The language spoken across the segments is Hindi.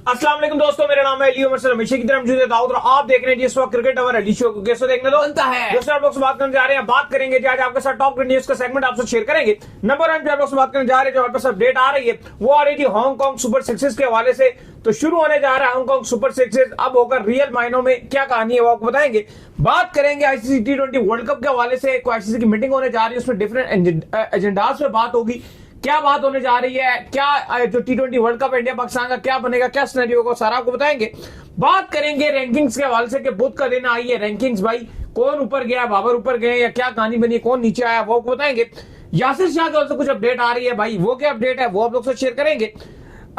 अस्सलाम वालेकुम दोस्तों, मेरा नाम है अली उमर सर, हमेशा की तरह मौजूद है दाऊद और आप देख रहे हैं जिस वक्त क्रिकेट अवर अली शो को। कैसे देखने दो बनता है दोस्तों, आप लोग से बात करने जा रहे हैं, बात करेंगे आज आपके साथ टॉप न्यूज का सेगमेंट आपसे शेयर करेंगे। नंबर 1 पे आप लोग से बात करने जा रहे हैं, जो हमारे पास अपडेट आ रही है वो आ रही थी हांगकांग सुपर सिक्सेस के हवाले से। तो शुरू होने जा रहा है हांगकांग सुपर सिक्सेस, अब होकर रियल मायनों में क्या कहानी है वो आपको बताएंगे। बात करेंगे आईसीसी T20 वर्ल्ड कप के हवाले से, आईसीसी की मीटिंग होने जा रही है, उसमें डिफरेंट एजेंडाज पे बात होगी। क्या बात होने जा रही है, क्या जो T20 world cup India Pakistan का क्या बनेगा, क्या सिनेरियो को सारा आपको बताएंगे। बात करेंगे रैंकिंग्स के हवाले से कि बुध का दिन आई है रैंकिंग्स, भाई कौन ऊपर गया, बाबर ऊपर गए या क्या कहानी बनी, कौन नीचे आया वो आपको बताएंगे। यासिर शाह के हवाले से कुछ अपडेट आ रही है, भाई वो क्या अपडेट है वो आप लोग से शेयर करेंगे।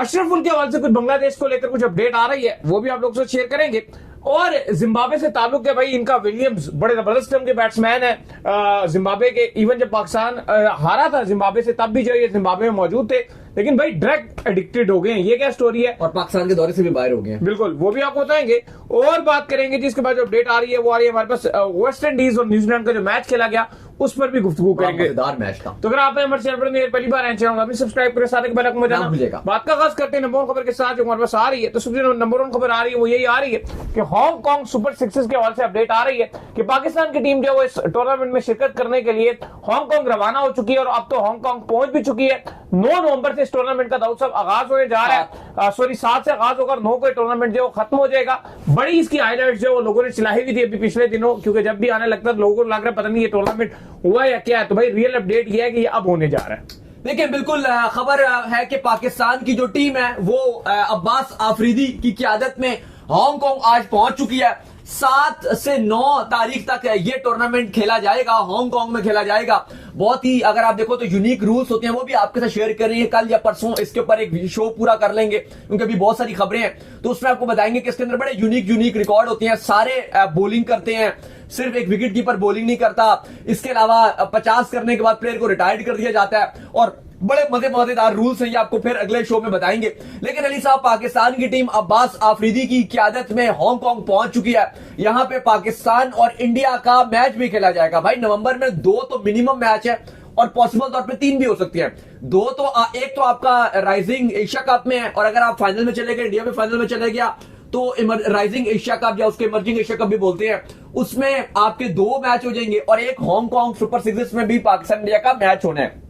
अशरफुल के हवाले से कुछ बांग्लादेश को लेकर कुछ अपडेट आ रही है, वो भी आप लोग से शेयर करेंगे। और जिम्बाब्वे से ताल्लुक है, भाई इनका विलियम्स बड़े जबरदस्त किस्म के बैट्समैन है जिम्बाब्वे के। इवन जब पाकिस्तान हारा था जिम्बाब्वे से, तब भी जो ये जिम्बाब्वे में मौजूद थे, लेकिन भाई ड्रग एडिक्टेड हो गए हैं, ये क्या स्टोरी है। और पाकिस्तान के दौरे से भी बाहर हो गए हैं। बिल्कुल, वो भी आपको बताएंगे। और बात करेंगे जिसके बाद जो अपडेट आ रही है वो आ रही है हमारे पास वेस्ट इंडीज और न्यूजीलैंड का जो मैच खेला गया उस पर भी गुफ्तगू करेंगे। मजेदार मैच था। तो अगर आपने हमारे चैनल पर पहली बार आए चैनल अभी सब्सक्राइब करें, साथ ही बेल आइकन बजाना भूलिएगा। बात का आगाज करते हैं नंबर 1 खबर के साथ जो हमारे पास आ रही है। तो सबसे नंबर 1 खबर आ रही है वो यही आ रही है कि हांगकांग सुपर सिक्सेस के हवाले से अपडेट आ रही है कि पाकिस्तान की टीम जो है इस टूर्नामेंट में शिरकत करने के लिए हांगकांग रवाना हो चुकी है और अब तो हांगकांग पहुंच भी चुकी है। 9 नवंबर से इस टूर्नामेंट का दाऊद साहब आगाज होने जा रहा है, सॉरी 7 से आगाज होकर 9 को टूर्नामेंट जो खत्म हो जाएगा। बड़ी इसकी हाईलाइट जो लोगों ने चलाई हुई थी अभी पिछले दिनों, क्योंकि जब भी आने लगता है लोगों को लग रहा है पता नहीं ये टूर्नामेंट हुआ या क्या है। तो भाई रियल अपडेट ये है कि ये अब होने जा रहा है। देखिए बिल्कुल खबर है कि पाकिस्तान की जो टीम है वो अब्बास आफरीदी की क़यादत में हांगकांग आज पहुंच चुकी है। 7 से 9 तारीख तक ये टूर्नामेंट खेला जाएगा, हांगकांग में खेला जाएगा। बहुत ही अगर आप देखो तो यूनिक रूल्स होते हैं, वो भी आपके साथ शेयर कर रही है। कल या परसों इसके ऊपर एक शो पूरा कर लेंगे क्योंकि अभी बहुत सारी खबरें हैं, तो उसमें आपको बताएंगे कि इसके अंदर बड़े यूनिक रिकॉर्ड होते हैं। सारे बॉलिंग करते हैं, सिर्फ एक विकेट कीपर बॉलिंग नहीं करता। इसके अलावा 50 करने के बाद प्लेयर को रिटायर्ड कर दिया जाता है और बड़े मजेदार रूल्स हैं, ये आपको फिर अगले शो में बताएंगे। लेकिन अली साहब, पाकिस्तान की टीम अब्बास आफरीदी की क़यादत में हांगकांग पहुंच चुकी है। यहां पे पाकिस्तान और इंडिया का मैच भी खेला जाएगा। भाई नवंबर में 2 तो मिनिमम मैच है और पॉसिबल तौर पे 3 भी हो सकती है। 2 तो एक तो आपका राइजिंग एशिया कप में है, और अगर आप फाइनल में चले गए, इंडिया में फाइनल में चले गया तो राइजिंग एशिया कप या उसके इमर्जिंग एशिया कप भी बोलते हैं, उसमें आपके 2 मैच हो जाएंगे और एक हांगकांग सुपर सिक्सेस में भी पाकिस्तान इंडिया का मैच होना है।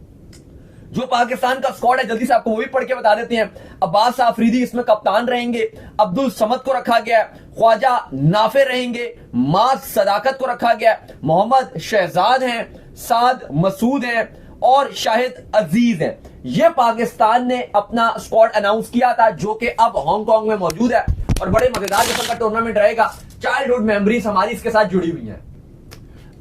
जो पाकिस्तान का स्क्वाड है जल्दी से आपको वो भी पढ़ के बता देते हैं। अब्बास आफरीदी इसमें कप्तान रहेंगे, अब्दुल समद को रखा गया है, ख्वाजा नाफे रहेंगे, माज सदाकत को रखा गया, मोहम्मद शहजाद हैं, साद मसूद हैं और शाहिद अजीज हैं। यह पाकिस्तान ने अपना स्क्वाड अनाउंस किया था, जो कि अब हांगकांग में मौजूद है और बड़े मजेदार किस्म का टूर्नामेंट रहेगा। चाइल्डहुड मेमोरीज हमारी इसके साथ जुड़ी हुई हैं।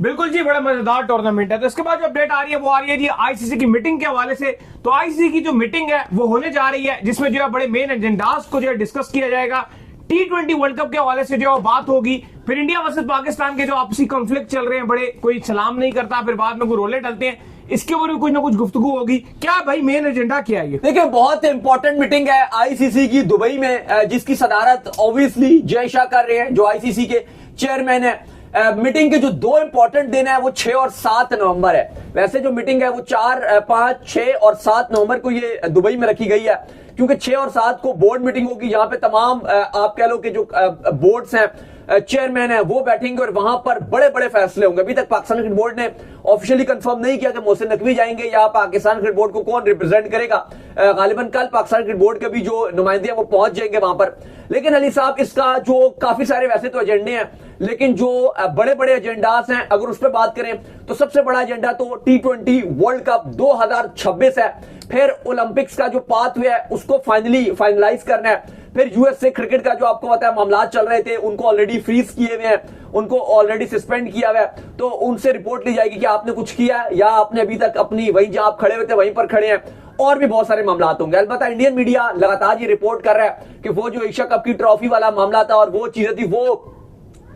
बिल्कुल जी, बड़ा मजेदार टूर्नामेंट है। तो इसके बाद जो अपडेट आ रही है वो आ रही है जी आईसीसी की मीटिंग के हवाले से। तो आईसीसी की जो मीटिंग है वो होने जा रही है, जिसमें जो है बड़े मेन एजेंडास को जो है डिस्कस किया जाएगा। T20 वर्ल्ड कप के हवाले से जो बात होगी, फिर इंडिया वर्सेस पाकिस्तान के जो आपसी कॉन्फ्लिक्ट चल रहे हैं, बड़े कोई सलाम नहीं करता, फिर बाद में कोई रोले डलते हैं, इसके ऊपर भी कुछ ना कुछ गुफ्तगू होगी। क्या भाई मेन एजेंडा क्या है? देखिए बहुत इंपॉर्टेंट मीटिंग है आईसीसी की दुबई में, जिसकी सदारत ऑब्वियसली जय शाह कर रहे हैं, जो आईसीसी के चेयरमैन है। मीटिंग के जो 2 इंपॉर्टेंट दिन है वो 6 और 7 नवंबर है। वैसे जो मीटिंग है वो 4, 5, 6 और 7 नवंबर को ये दुबई में रखी गई है, क्योंकि 6 और 7 को बोर्ड मीटिंग होगी। यहाँ पे तमाम आप कह लो कि जो बोर्ड्स हैं, चेयरमैन है, वो बैठेंगे और वहां पर बड़े बड़े फैसले होंगे। अभी तक पाकिस्तान क्रिकेट बोर्ड ने ऑफिशियली कंफर्म नहीं किया कि मोहसिन नकवी जाएंगे या पाकिस्तान क्रिकेट बोर्ड को कौन रिप्रेजेंट करेगा। गालिबन कल पाकिस्तान क्रिकेट बोर्ड के भी जो नुमाइंदे हैं वो पहुंच जाएंगे वहां पर। लेकिन अली साहब, इसका जो काफी सारे वैसे तो एजेंडे हैं, लेकिन जो बड़े बड़े एजेंडास हैं अगर उस पर बात करें तो सबसे बड़ा एजेंडा तो T20 वर्ल्ड कप 2026 है। फिर ओलंपिक्स का जो पाथवे है उसको फाइनलाइज करना है। फिर यूएसए क्रिकेट का जो आपको पता है मामला चल रहे थे, उनको ऑलरेडी फ्रीज किए हुए हैं, उनको ऑलरेडी सस्पेंड किया हुआ है, तो उनसे रिपोर्ट ली जाएगी कि आपने कुछ किया या आपने अभी तक अपनी वहीं जहां आप खड़े हुए थे वहीं पर खड़े हैं। और भी बहुत सारे मामला होंगे। अलबत्ता इंडियन मीडिया लगातार ये रिपोर्ट कर रहा है कि वो जो एशिया कप की ट्रॉफी वाला मामला था और वो चीजें थी वो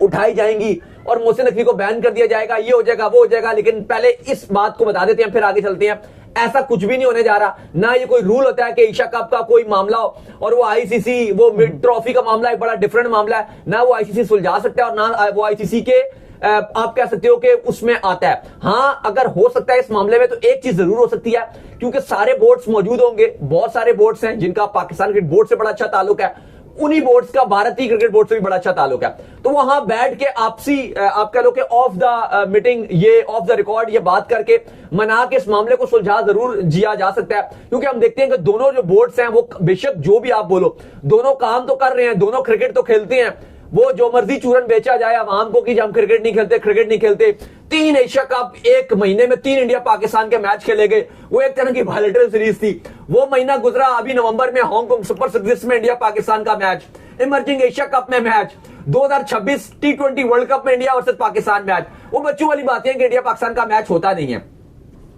उठाई जाएंगी और मोहसिन नकवी को बैन कर दिया जाएगा, ये हो जाएगा वो हो जाएगा। लेकिन पहले इस बात को बता देते हैं, फिर आगे चलते हैं। ऐसा कुछ भी नहीं होने जा रहा। ना ये कोई रूल होता है कि एशिया कप का कोई मामला हो और वो आईसीसी वो मिड ट्रॉफी का मामला एक बड़ा डिफरेंट मामला है, ना वो आईसीसी सुलझा सकता है और ना वो आईसीसी के आप कह सकते हो कि उसमें आता है। हां, अगर हो सकता है इस मामले में तो एक चीज जरूर हो सकती है, क्योंकि सारे बोर्ड्स मौजूद होंगे, बहुत सारे बोर्ड्स हैं जिनका पाकिस्तान क्रिकेट बोर्ड से बड़ा अच्छा ताल्लुक है। उन्हीं बोर्ड्स का भारतीय क्रिकेट बोर्ड से भी बड़ा अच्छा ताल्लुक है। तो वहां बैठ के आपसी आप कह लो कि ऑफ द मीटिंग, ये ऑफ द रिकॉर्ड ये बात करके मना के इस मामले को सुलझा जरूर जिया जा सकता है, क्योंकि हम देखते हैं कि दोनों जो बोर्ड्स हैं वो बेशक जो भी आप बोलो, दोनों काम तो कर रहे हैं, दोनों क्रिकेट तो खेलते हैं। वो जो मर्जी चूरन बेचा जाए आवाम को कि हम क्रिकेट नहीं खेलते। 3 एशिया कप एक महीने में 3 इंडिया पाकिस्तान के मैच खेले गए, वो एक तरह की बायलैटरल सीरीज थी। वो महीना गुजरा अभी नवंबर में हांगकांग सुपर सिक्स में इंडिया पाकिस्तान का मैच, इमर्जिंग एशिया कप में मैच, 2026 T20 वर्ल्ड कप में इंडिया वर्सेस पाकिस्तान मैच। वो बच्चों वाली बातें हैं कि इंडिया पाकिस्तान का मैच होता नहीं है।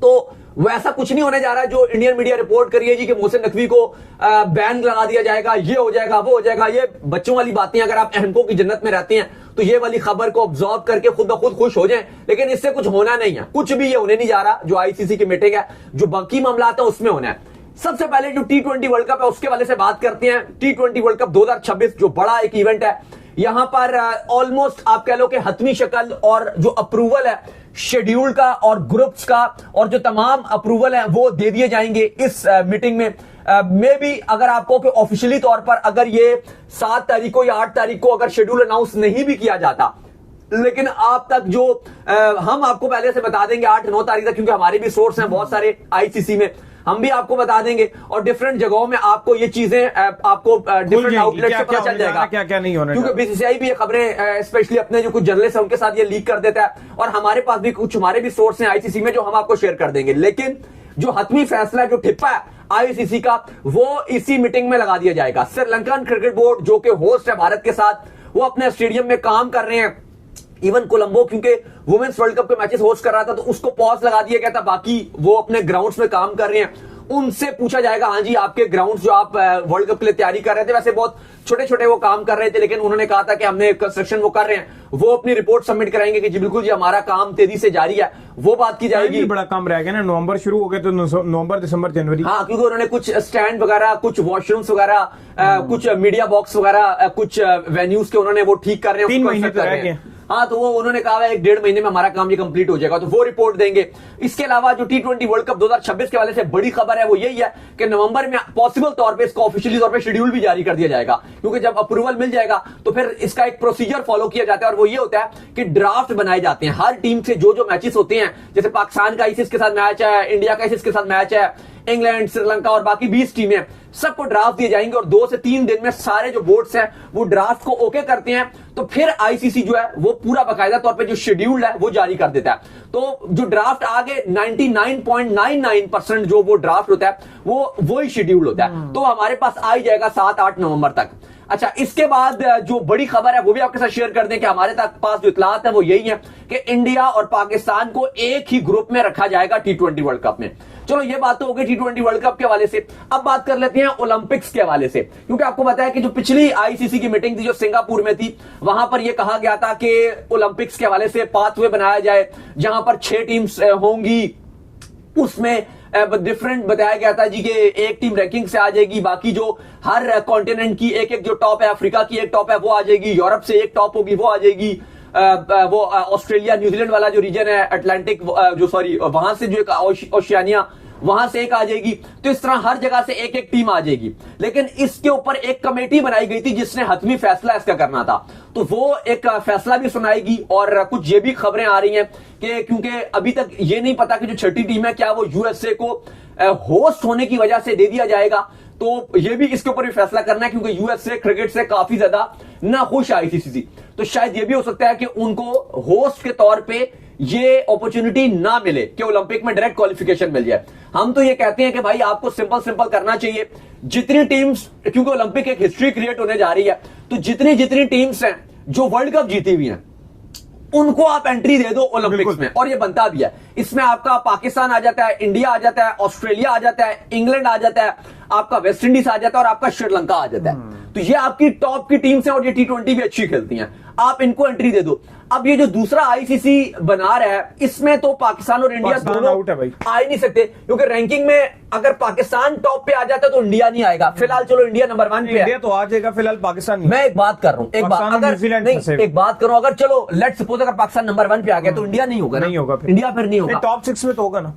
तो वैसा कुछ नहीं होने जा रहा है जो इंडियन मीडिया रिपोर्ट करिए जी कि मोहसिन नकवी को बैन लगा दिया जाएगा, ये हो जाएगा, वो हो जाएगा। ये बच्चों वाली बातें। अगर आप अहमकों की जन्नत में रहते हैं तो ये वाली खबर को ऑब्जॉर्व करके खुद ब खुद खुश हो जाएं, लेकिन इससे कुछ होना नहीं है, कुछ भी ये होने नहीं जा रहा। जो आईसीसी की मीटिंग है, जो बाकी मामला है उसमें होना है। सबसे पहले जो T20 वर्ल्ड कप है उसके वाले से बात करते हैं। T20 वर्ल्ड कप 2026 जो बड़ा एक इवेंट है, यहां पर ऑलमोस्ट आप कह लो कि हतमी शक्ल और जो अप्रूवल है शेड्यूल का और ग्रुप्स का और जो तमाम अप्रूवल है वो दे दिए जाएंगे इस मीटिंग में। मे भी अगर आपको कि ऑफिशियली तौर पर अगर ये 7 तारीख को या 8 तारीख को अगर शेड्यूल अनाउंस नहीं भी किया जाता, लेकिन आप तक जो हम आपको पहले से बता देंगे 8-9 तारीख तक, क्योंकि हमारे भी सोर्स हैं बहुत सारे आईसीसी में, हम भी आपको बता देंगे और डिफरेंट जगहों में आपको ये चीजें आपको डिफरेंट आउटलेट से पता चल जाएगा क्या क्या नहीं होना, क्योंकि बीसीसीआई भी ये खबरें स्पेशली अपने जो कुछ जर्नलिस्ट है उनके साथ ये लीक कर देता है और हमारे पास भी कुछ हमारे भी सोर्स हैं आईसीसी में जो हम आपको शेयर कर देंगे। लेकिन जो हतमी फैसला है, जो ठिप्पा है आईसीसी का, वो इसी मीटिंग में लगा दिया जाएगा। श्रीलंकन क्रिकेट बोर्ड जो कि होस्ट है भारत के साथ, वो अपने स्टेडियम में काम कर रहे हैं। इवन कोलंबो क्योंकि वुमेन्स वर्ल्ड कप के मैचेस होस्ट कर रहा था तो उसको पॉज लगा दिया गया था, बाकी वो अपने ग्राउंड्स में काम कर रहे हैं। उनसे पूछा जाएगा, हाँ जी आपके ग्राउंड्स जो आप वर्ल्ड कप के लिए तैयारी कर रहे थे, वैसे बहुत छोटे छोटे वो काम कर रहे थे, लेकिन उन्होंने कहा था कि हमने कंस्ट्रक्शन वो कर रहे हैं, वो अपनी रिपोर्ट सबमिट कराएंगे कि जी बिल्कुल जी हमारा काम तेजी से जारी है, वो बात की जाएगी। बड़ा काम रह गया ना, नवंबर शुरू हो गया तो नवंबर दिसंबर जनवरी। हाँ, क्योंकि उन्होंने कुछ स्टैंड वगैरह, कुछ वॉशरूम्स वगैरह, कुछ मीडिया बॉक्स वगैरह, कुछ वेन्यूज के उन्होंने वो ठीक कर रहे हैं, 3 महीने तो रह गए। हाँ, तो वो उन्होंने कहा है 1-1.5 महीने में हमारा काम ये कंप्लीट हो जाएगा, तो वो रिपोर्ट देंगे। इसके अलावा जो T20 वर्ल्ड कप 2026 के वाले से बड़ी खबर है वो यही है कि नवंबर में पॉसिबल तौर पे इसका ऑफिशियली तौर पे शेड्यूल भी जारी कर दिया जाएगा, क्योंकि जब अप्रूवल मिल जाएगा तो फिर इसका एक प्रोसीजर फॉलो किया जाता है और वो ये होता है कि ड्राफ्ट बनाए जाते हैं। हर टीम से जो जो मैचेस होते हैं, जैसे पाकिस्तान का आईसीसी के साथ मैच है, इंडिया का आईसीसी के साथ मैच है, इंग्लैंड, श्रीलंका और बाकी 20 टीमें, सबको ड्राफ्ट दिए जाएंगे और 2 से 3 दिन में सारे जो बोर्ड्स हैं वो ड्राफ्ट को ओके करते हैं। तो फिर आईसीसी जो है वो पूरा बाकायदा तौर पे जो शेड्यूल है वो जारी कर देता है। तो जो ड्राफ्ट आगे 99.99% जो वो ड्राफ्ट होता है वो वही शेड्यूल होता है, तो हमारे पास आ ही जाएगा 7-8 नवंबर तक। अच्छा, इसके बाद जो बड़ी खबर है वो भी आपके साथ शेयर कर दें कि हमारे पास जो इतलात है वो यही है कि इंडिया और पाकिस्तान को एक ही ग्रुप में रखा जाएगा T20 वर्ल्ड कप में। चलो ये बात तो हो गई T20 वर्ल्ड कप के हवाले से। अब बात कर लेते हैं ओलंपिक्स के हवाले से, क्योंकि आपको पता है कि जो पिछली आईसीसी की मीटिंग थी जो सिंगापुर में थी, वहां पर यह कहा गया था कि ओलंपिक्स के हवाले से पाथवे बनाया जाए जहां पर 6 टीम्स होंगी। उसमें डिफरेंट बताया गया था जी कि एक टीम रैंकिंग से आ जाएगी, बाकी जो हर कॉन्टिनेंट की एक जो टॉप है, अफ्रीका की एक टॉप है वो आ जाएगी, यूरोप से एक टॉप होगी वो आ जाएगी, वो ऑस्ट्रेलिया न्यूजीलैंड वाला जो रीजन है अटलांटिक वहां से जो एक ओशियानिया वहां से एक आ जाएगी। तो इस तरह हर जगह से एक एक टीम आ जाएगी। लेकिन इसके ऊपर एक कमेटी बनाई गई थी जिसने हतमी फैसला इसका करना था, तो वो एक फैसला भी सुनाएगी। और कुछ ये भी खबरें आ रही हैं कि क्योंकि अभी तक ये नहीं पता कि जो छठी टीम है क्या वो यूएसए को होस्ट होने की वजह से दे दिया जाएगा, तो ये भी इसके ऊपर भी फैसला करना है, क्योंकि यूएसए क्रिकेट से काफी ज्यादा नाखुश है आईसीसी। तो शायद ये भी हो सकता है कि उनको होस्ट के तौर पे ये अपॉर्चुनिटी ना मिले कि ओलंपिक में डायरेक्ट क्वालिफिकेशन मिल जाए। हम तो ये कहते हैं कि भाई आपको सिंपल करना चाहिए। जितनी टीम्स, क्योंकि ओलंपिक एक हिस्ट्री क्रिएट होने जा रही है, तो जितनी टीम्स हैं जो वर्ल्ड कप जीती हुई हैं उनको आप एंट्री दे दो ओलंपिक्स में, और ये बनता भी है। इसमें आपका पाकिस्तान आ जाता है, इंडिया आ जाता है, ऑस्ट्रेलिया आ जाता है, इंग्लैंड आ जाता है, आपका वेस्ट इंडीज आ जाता है और आपका श्रीलंका आ जाता है। तो ये आपकी टॉप की टीम्स हैं और ये T20 भी अच्छी खेलती हैं, आप इनको एंट्री दे दो। अब ये जो दूसरा आईसीसी बना रहा है इसमें तो पाकिस्तान और इंडिया दोनों आउट है भाई, आ ही नहीं सकते, क्योंकि रैंकिंग में अगर पाकिस्तान टॉप पे आ जाता है तो इंडिया नहीं आएगा। फिलहाल चलो इंडिया नंबर 1 पे है, इंडिया तो आ जाएगा, फिलहाल पाकिस्तान नहीं। मैं एक बात कर रहा हूं, एक बात करूं, अगर चलो लेट्स सपोज अगर पाकिस्तान नंबर 1 पे आ गया तो इंडिया नहीं होगा, नहीं होगा, इंडिया फिर नहीं होगा। टॉप 6 में तो होगा ना,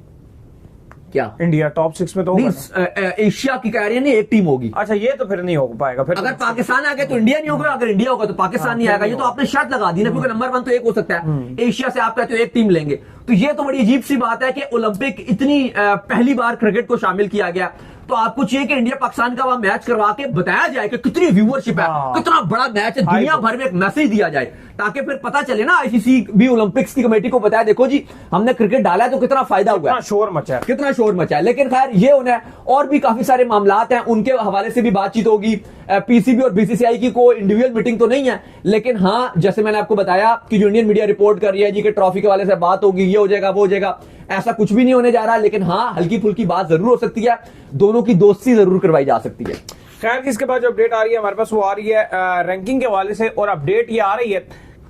क्या इंडिया टॉप 6 में तो होगा ना? एशिया की कह रही है नहीं, एक टीम होगी। अच्छा, ये तो फिर नहीं हो पाएगा। फिर अगर पाकिस्तान आ गया तो इंडिया नहीं होगा, अगर इंडिया होगा तो पाकिस्तान नहीं आएगा। ये तो आपने शर्त लगा दी ना, क्योंकि नंबर 1 तो एक हो सकता है। एशिया से आप कहते हो एक टीम लेंगे, तो ये तो बड़ी अजीब सी बात है कि ओलंपिक इतनी पहली बार क्रिकेट को शामिल किया गया, तो आपको चाहिए कि इंडिया पाकिस्तान का वहां मैच करवा के बताया जाए कि कितनी व्यूअरशिप है, कितना बड़ा मैच है, दुनिया भर में एक मैसेज दिया जाए, ताकि फिर पता चले ना आईसीसी भी ओलंपिक्स की कमेटी को बताया, देखो जी हमने क्रिकेट डाला है तो कितना फायदा हुआ है, शोर मचा है, कितना शोर मचा है। लेकिन खैर ये उन्हें और भी काफी सारे मामलात हैं, उनके हवाले से भी बातचीत होगी। पीसीबी और बीसीसीआई की कोई इंडिविजुअल मीटिंग तो नहीं है, लेकिन हाँ जैसे मैंने आपको बताया कि जो इंडियन मीडिया रिपोर्ट कर रही है जी कि ट्रॉफी के वाले से बात होगी, ये हो जाएगा वो हो जाएगा, ऐसा कुछ भी नहीं होने जा रहा। लेकिन हाँ हल्की फुल्की बात जरूर हो सकती है, दोनों की दोस्ती जरूर करवाई जा सकती है। खैर इसके बाद जो अपडेट आ रही है हमारे पास, वो आ रही है रैंकिंग के हवाले से, और अपडेट ये आ रही है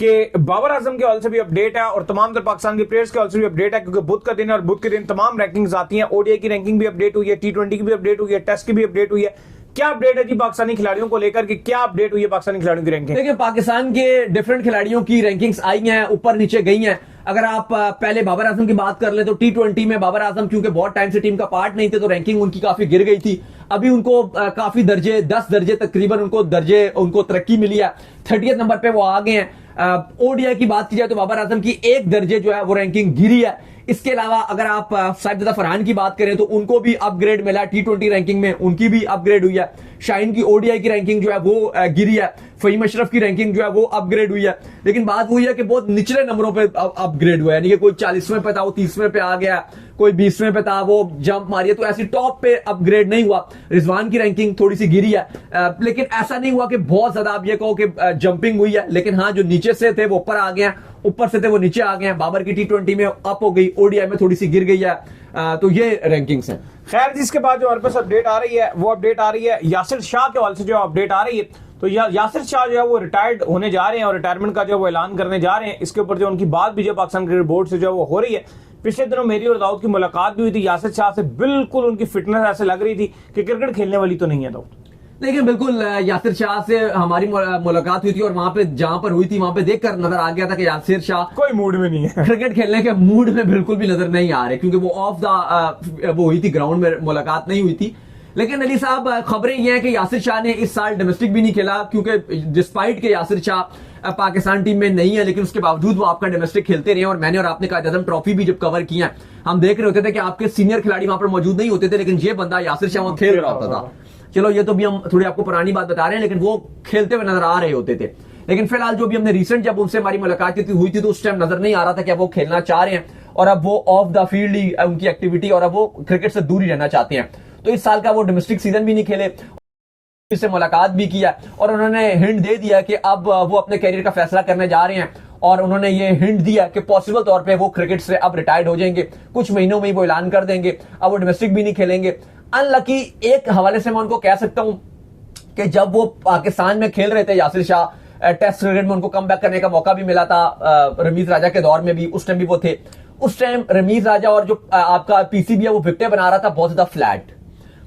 कि बाबर आजम के हवाले से भी अपडेट है और तमाम तर पाकिस्तान के प्लेयर्स के हवाले से भी अपडेट है, क्योंकि बुध का दिन है और बुध के दिन तमाम रैंकिंग्स आती हैं। ओडीआई की रैंकिंग भी अपडेट हुई है, टी20 की भी अपडेट हुई है, टेस्ट की भी अपडेट हुई है। क्या अपडेट है जी पाकिस्तानी खिलाड़ियों को लेकर कि क्या अपडेट हुई है पाकिस्तानी खिलाड़ियों की रैंकिंग? देखिए पाकिस्तान के डिफरेंट खिलाड़ियों की रैंकिंग्स आई हैं, ऊपर नीचे गई हैं। अगर आप पहले बाबर आजम की बात कर ले तो टी20 में बाबर आजम क्योंकि बहुत टाइम से टीम का पार्ट नहीं थे, तो रैंकिंग उनकी काफी गिर गई थी। अभी उनको काफी दर्जे 10 दर्जे तकरीबन उनको तरक्की मिली है, 30th नंबर पे वो आ गए हैं। ओडीआई की बात की जाए तो बाबर आजम की 1 दर्जे जो है वो रैंकिंग गिरी है। इसके अलावा अगर आप साइफुद्दीन फरहान की बात करें तो उनको भी अपग्रेड मिला, टी20 रैंकिंग में उनकी भी अपग्रेड हुई है। शाहीन की ओडीआई की रैंकिंग जो है वो गिरी है, फहीम अशरफ की रैंकिंग जो है वो अपग्रेड हुई है। लेकिन बात वही है कि बहुत निचले नंबरों पे अपग्रेड हुआ है, यानी कि कोई 40वें पे था वो 30वें पे आ गया, कोई 20वें पे था वो जंप मारी है, तो ऐसी टॉप पे अपग्रेड नहीं हुआ। रिजवान की रैंकिंग थोड़ी सी गिरी है, लेकिन ऐसा नहीं हुआ कि बहुत ज्यादा आप ये कहो कि जंपिंग हुई है। लेकिन हाँ जो नीचे से थे वो ऊपर आ गए हैं, ऊपर से थे वो नीचे आ गए हैं। बाबर की टी20 में अप हो गई, ओडीआई में थोड़ी सी गिर गई है। तो ये रैंकिंग्स हैं। खैर जिसके बाद जो हमारे पास अपडेट आ रही है वो अपडेट आ रही है यासिर शाह के हवाले से जो अपडेट आ रही है। तो यासिर शाह जो है वो रिटायर्ड होने जा रहे हैं और रिटायरमेंट का जो वो ऐलान करने जा रहे हैं। इसके ऊपर जो उनकी बात भी जो पाकिस्तान क्रिकेट बोर्ड से जो वो हो रही है। पिछले दिनों मेरी और दाऊद की मुलाकात भी हुई थी, यासिर शाह से बिल्कुल उनकी फिटनेस ऐसे लग रही थी कि क्रिकेट खेलने वाली तो नहीं है दाऊद। लेकिन बिल्कुल यासिर शाह से हमारी मुलाकात हुई थी और वहां पे जहां पर हुई थी वहां पे देखकर नजर आ गया था कि यासिर शाह कोई मूड में नहीं है, क्रिकेट खेलने के मूड में बिल्कुल भी नजर नहीं आ रहे, क्योंकि वो ऑफ द वो हुई थी, ग्राउंड में मुलाकात नहीं हुई थी। लेकिन अली साहब खबरें ये हैं कि यासिर शाह ने इस साल डोमेस्टिक भी नहीं खेला, क्योंकि डिस्पाइट के यासिर शाह पाकिस्तान टीम में नहीं है, लेकिन उसके बावजूद वो आपका डोमेस्टिक खेलते रहे। और मैंने और आपने कायदे आज़म ट्रॉफी भी जब कवर किया है, हम देख रहे होते थे कि आपके सीनियर खिलाड़ी वहां पर मौजूद नहीं होते थे, लेकिन ये बंदा यासिर शाह वहां खेल रहा होता था। चलो ये तो भी हम थोड़ी आपको पुरानी बात बता रहे हैं, लेकिन वो खेलते हुए नजर आ रहे होते थे। लेकिन फिलहाल जो भी हमने रिसेंट जब उनसे हमारी मुलाकात हुई थी तो उस टाइम नजर नहीं आ रहा था कि अब वो खेलना चाह रहे हैं, और अब वो ऑफ द फील्ड ही उनकी एक्टिविटी, और अब वो क्रिकेट से दूर ही रहना चाहते हैं। तो इस साल का वो डोमेस्टिक सीजन भी नहीं खेले, इससे मुलाकात भी किया और उन्होंने हिंट दे दिया कि अब वो अपने कैरियर का फैसला करने जा रहे हैं। और उन्होंने ये हिंट दिया कि पॉसिबल तौर पे वो क्रिकेट से अब रिटायर्ड हो जाएंगे, कुछ महीनों में ही वो ऐलान कर देंगे, अब वो डोमेस्टिक भी नहीं खेलेंगे। अनलकी एक हवाले से मैं उनको कह सकता हूं कि जब वो पाकिस्तान में खेल रहे थे यासिर शाह, टेस्ट क्रिकेट में उनको कम बैक करने का मौका भी मिला था, रमीज राजा के दौर में भी उस टाइम भी वो थे। उस टाइम रमीज राजा और जो आपका पीसीबी है वो विकेटें बना रहा था बहुत ज्यादा फ्लैट,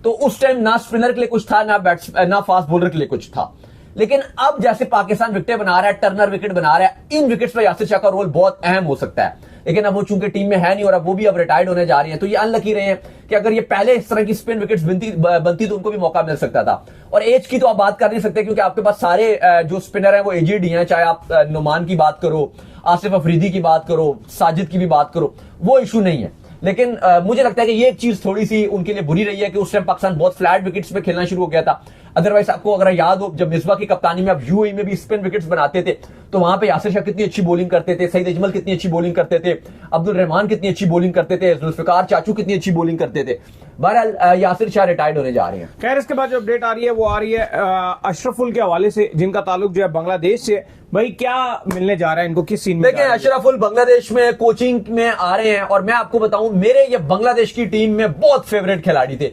तो उस टाइम ना स्पिनर के लिए कुछ था, ना फास्ट बॉलर के लिए कुछ था। लेकिन अब जैसे पाकिस्तान विकेटें बना रहा है, टर्नर विकेट बना रहा है, इन विकेट्स पर यासिर शाह का रोल बहुत अहम हो सकता है। लेकिन अब वो चूंकि टीम में है नहीं और अब वो भी अब रिटायर्ड होने जा रही है, तो ये अनलकी रहे हैं कि अगर ये पहले इस तरह की स्पिन विकेट्स बनती तो उनको भी मौका मिल सकता था। और एज की तो आप बात कर नहीं सकते, क्योंकि आपके पास सारे जो स्पिनर हैं वो एजेड ही हैं, चाहे आप नुमान की बात करो, आसिफ अफरीदी की बात करो, साजिद की भी बात करो, वो इशू नहीं है। लेकिन मुझे लगता है कि ये चीज थोड़ी सी उनके लिए बुरी रही है कि उस टाइम पाकिस्तान बहुत फ्लैट विकेट्स पे खेलना शुरू हो गया था। अदरवाइज आपको अगर याद हो जब मिसबा की कप्तानी में आप यूएई में भी स्पिन विकेट्स बनाते थे, तो वहां पे यासिर शाह कितनी अच्छी बॉलिंग करते थे, सईद अजमल कितनी अच्छी बॉलिंग करते थे, अब्दुल रहमान कितनी अच्छी बॉलिंग करते थे, जुल्फिकार चाचू कितनी अच्छी बॉलिंग करते थे। बहरहाल यासिर शाह रिटायर्ड होने जा रहे हैं। खैर इसके बाद जो अपडेट आ रही है वो आ रही है अशरफुल के हवाले से, जिनका ताल्लुक जो है बांग्लादेश से। भाई क्या मिलने जा रहा है इनको, किस सीन में? देखिए अशरफुल बांग्लादेश में कोचिंग में आ रहे हैं, और मैं आपको बताऊं मेरे ये बांग्लादेश की टीम में बहुत फेवरेट खिलाड़ी थे,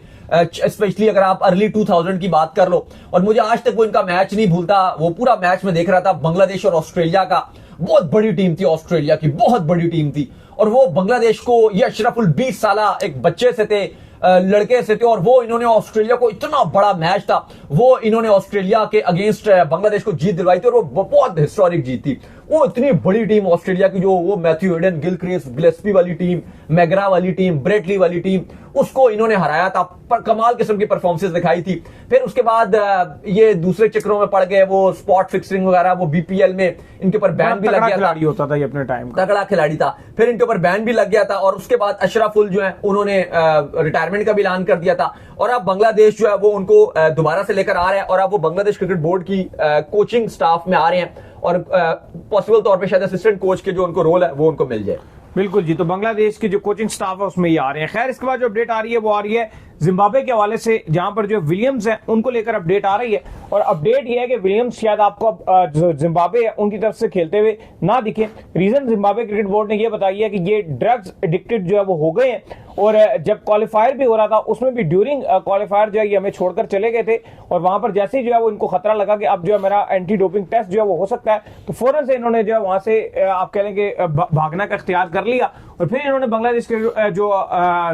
स्पेशली अगर आप अर्ली 2000 की बात कर लो। और मुझे आज तक वो इनका मैच नहीं भूलता, वो पूरा मैच में देख रहा था बांग्लादेश और ऑस्ट्रेलिया का। बहुत बड़ी टीम थी ऑस्ट्रेलिया की, बहुत बड़ी टीम थी, और वो बांग्लादेश को ये अशरफुल 20 साल एक बच्चे से थे, लड़के से थे, और वो इन्होंने ऑस्ट्रेलिया को, इतना बड़ा मैच था वो इन्होंने ऑस्ट्रेलिया के अगेंस्ट बांग्लादेश को जीत दिलवाई थी, और वो बहुत हिस्टोरिक जीत थी। वो इतनी बड़ी टीम ऑस्ट्रेलिया की, जो वो मैथ्यू हेडन, गिलक्रिस्ट, गिलेस्पी वाली टीम, मैगरा वाली टीम, ब्रेटली वाली टीम, उसको इन्होंने हराया था, पर कमाल किस्म की परफॉर्मेंस दिखाई थी। फिर उसके बाद ये दूसरे चक्रों में पड़ गए, वो स्पॉट फिक्सिंग वगैरह, वो बीपीएल में इनके ऊपर बैन भी लग गया था। खिलाड़ी होता था ये अपने टाइम का, तगड़ा खिलाड़ी था। फिर इनके ऊपर बैन भी लग गया था और उसके बाद अशरफुल जो है उन्होंने रिटायरमेंट का भी ऐलान कर दिया था और अब बांग्लादेश जो है वो उनको दोबारा से लेकर आ रहा है और अब वो बांग्लादेश क्रिकेट बोर्ड की कोचिंग स्टाफ में आ रहे हैं और पॉसिबल तौर पे शायद असिस्टेंट कोच के जो उनको रोल है वो उनको मिल जाए। बिल्कुल जी, तो बांग्लादेश के जो कोचिंग स्टाफ है उसमें ये आ रहे हैं। खैर, इसके बाद जो अपडेट आ रही है वो आ रही है जिम्बाब्वे के हवाले से, जहां पर जो विलियम्स है उनको लेकर अपडेट आ रही है और अपडेट ये है कि विलियम्स शायद आपको जो जिम्बाब्वे है उनकी तरफ से खेलते हुए ना दिखे। रीजन जिम्बाब्वे क्रिकेट बोर्ड ने यह बताई है कि ये ड्रग्स एडिक्टेड जो है वो हो गए हैं और जब क्वालिफायर भी हो रहा था उसमें भी ड्यूरिंग क्वालिफायर जो है ये हमें छोड़कर चले गए थे और वहां पर जैसे ही जो है वो इनको खतरा लगा कि अब जो है मेरा एंटी डोपिंग टेस्ट जो है वो हो सकता है, तो फौरन से इन्होंने जो है वहां से आप कह लें कि भागना का इख्तियार कर लिया और फिर इन्होंने बांग्लादेश के जो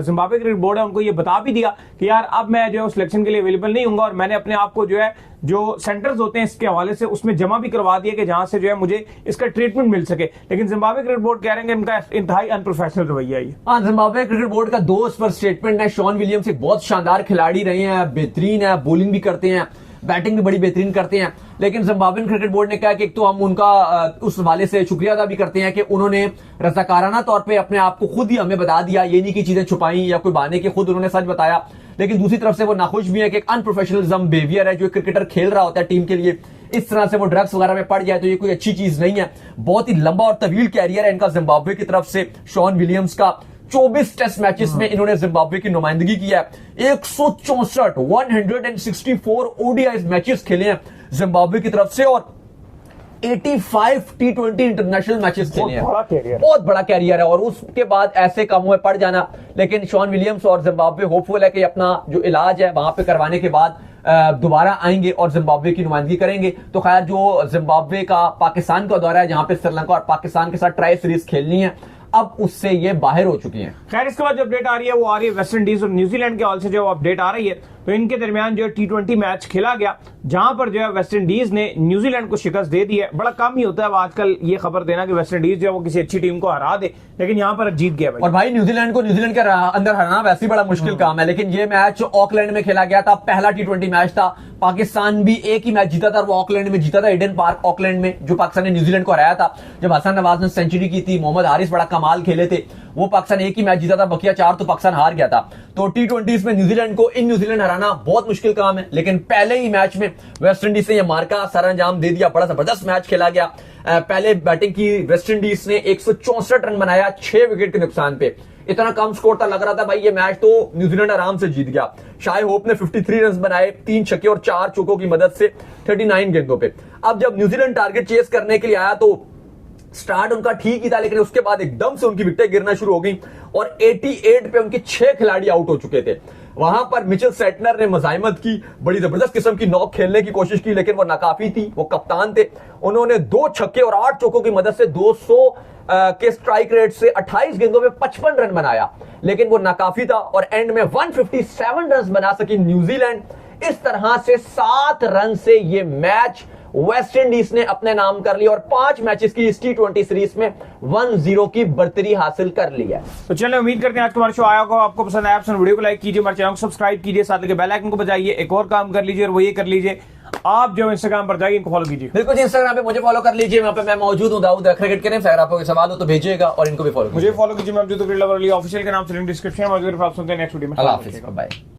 जिम्बाब्वे क्रिकेट बोर्ड है उनको ये बता भी दिया कि यार अब मैं जो है सिलेक्शन के लिए अवेलेबल नहीं हूंगा और मैंने अपने आप को जो है जो सेंटर्स होते हैं इसके हवाले से उसमें जमा भी करवा दिया कि जहां से जो है मुझे इसका ट्रीटमेंट मिल सके। लेकिन जिम्बाब्वे क्रिकेट बोर्ड कह रहे हैं कि इनका इंतहाई अनप्रोफेशनल रवैया है। हाँ, जिम्बाब्वे क्रिकेट बोर्ड का दोस्त पर स्टेटमेंट है। शॉन विलियम्स एक बहुत शानदार खिलाड़ी रहे हैं, बेहतरीन है, बॉलिंग भी करते हैं, बैटिंग भी बड़ी बेहतरीन करते हैं, लेकिन जिम्बाब्वेन क्रिकेट बोर्ड ने कहा कि एक तो हम उनका उस हवाले से शुक्रिया अदा भी करते हैं कि उन्होंने रजाकाराना तौर पे अपने आप को खुद ही हमें बता दिया, ये नहीं कि चीजें छुपाई या कोई बहाने के, खुद उन्होंने सच बताया। लेकिन दूसरी तरफ से वो नाखुश भी है कि एक अनप्रोफेशनलिज्म बिहेवियर है, जो क्रिकेटर खेल रहा होता है टीम के लिए, इस तरह से वो ड्रग्स वगैरह में पड़ जाए तो ये कोई अच्छी चीज नहीं है। बहुत ही लंबा और तवील कैरियर है इनका जिम्बाब्वे की तरफ से शॉन विलियम्स का। 24 टेस्ट मैचेस में इन्होंने जिम्बाब्वे की नुमाइंदगी की है, 164 ओडीआई मैचेस खेले हैं जिम्बाब्वे की तरफ से और 85 T20 इंटरनेशनल मैचेस खेले हैं। बहुत बड़ा कैरियर है और उसके बाद ऐसे कामों में पड़ जाना। लेकिन शॉन विलियम्स और जिम्बाब्वे होपफुल है कि अपना जो इलाज है वहां पे करवाने के बाद दोबारा आएंगे और जिम्बाब्वे की नुमाइंदगी करेंगे। तो खैर, जो जिम्बाब्वे का पाकिस्तान का दौरा है जहां पे श्रीलंका और पाकिस्तान के साथ ट्राई सीरीज खेलनी है, अब उससे ये बाहर हो चुकी हैं। खैर, इसके बाद जो अपडेट आ रही है वो आ रही है वेस्ट इंडीज और न्यूजीलैंड के हॉल से जो अपडेट आ रही है, तो इनके दरमियान जो T20 मैच खेला गया जहां पर जो है वेस्ट इंडीज ने न्यूजीलैंड को शिकस्त दे दी है। बड़ा कम ही होता है आजकल ये खबर देना कि वेस्ट इंडीज जो है वो किसी अच्छी टीम को हरा दे, लेकिन यहां पर जीत गया भाई। और भाई न्यूजीलैंड को न्यूजीलैंड के अंदर हराना वैसे ही बड़ा मुश्किल काम है, लेकिन ये मैच ऑकलैंड में खेला गया था, पहला T20 मैच था। पाकिस्तान भी एक ही मैच जीता था और वो ऑकलैंड में जीता था, ईडन पार्क ऑकलैंड में, जो पाकिस्तान ने न्यूजीलैंड को हराया था। जब हसन नवाज ने सेंचुरी की थी, मोहम्मद हारिस बड़ा कमाल खेले थे, वो पाकिस्तान एक ही मैच जीता था, बकिया 4 तो पाकिस्तान हार गया था। तो T20 में न्यूजीलैंड को इन न्यूजीलैंड हराना बहुत मुश्किल काम है, लेकिन पहले ही मैच में वेस्ट इंडीज ने यह मार्का सारा अंजाम दे दिया। बड़ा जबरदस्त मैच खेला गया। पहले बैटिंग की वेस्ट इंडीज ने 164 रन बनाया 6 विकेट के नुकसान पे। इतना कम स्कोर था, लग रहा था भाई ये मैच तो न्यूजीलैंड आराम से जीत गया। शाय होप ने 53 रन बनाए, 3 छक्के और 4 चौकों की मदद से 39 गेंदों पे। अब जब न्यूजीलैंड टारगेट चेस करने के लिए आया तो स्टार्ट उनका ठीक ही था, लेकिन उसके बाद एकदम से उनकी विकेटें गिरना शुरू हो गई और 88 पे उनके 6 खिलाड़ी आउट हो चुके थे। वहां पर मिचेल सेटनर ने मजाइमत की, बड़ी जबरदस्त किस्म की नॉक खेलने की कोशिश की, लेकिन वो नाकाफी थी। वो कप्तान थे, उन्होंने 2 छक्के और 8 चौकों की मदद से 200 के स्ट्राइक रेट से 28 गेंदों में 55 रन बनाया, लेकिन वो नाकाफी था और एंड में 157 रन बना सकी न्यूजीलैंड। इस तरह से 7 रन से ये मैच वेस्ट इंडीज ने अपने नाम कर लिया और 5 मैचेस की इस T20 सीरीज में 1-0 की बर्तरी हासिल कर ली है। तो चलिए, उम्मीद करते हैं आज का हमारा शो आया होगा, आपको पसंद आया। वीडियो को लाइक कीजिए, हमारे चैनल को सब्सक्राइब कीजिए, साथ लगे बेल आइकन को बजाइए। एक और काम कर लीजिए और वो ये कर लीजिए, आप जो इंस्टाग्राम पर जाइए, इनको फॉलो कीजिए। बिल्कुल, इंस्टाग्राम पे मुझे फॉलो कर लीजिए, वहां पे मैं मौजूद हूं, दाऊद क्रिकेट करें। अगर आपको सवाल हो तो भेजिएगा और इनको भी फॉलो कीजिए। मुझे फॉलो कीजिए, मैं ऑफिशियल के नाम से लिंक डिस्क्रिप्शन में मौजूद है। आप सुनते हैं नेक्स्ट वीडियो में। अल्लाह हाफिज़, बाय।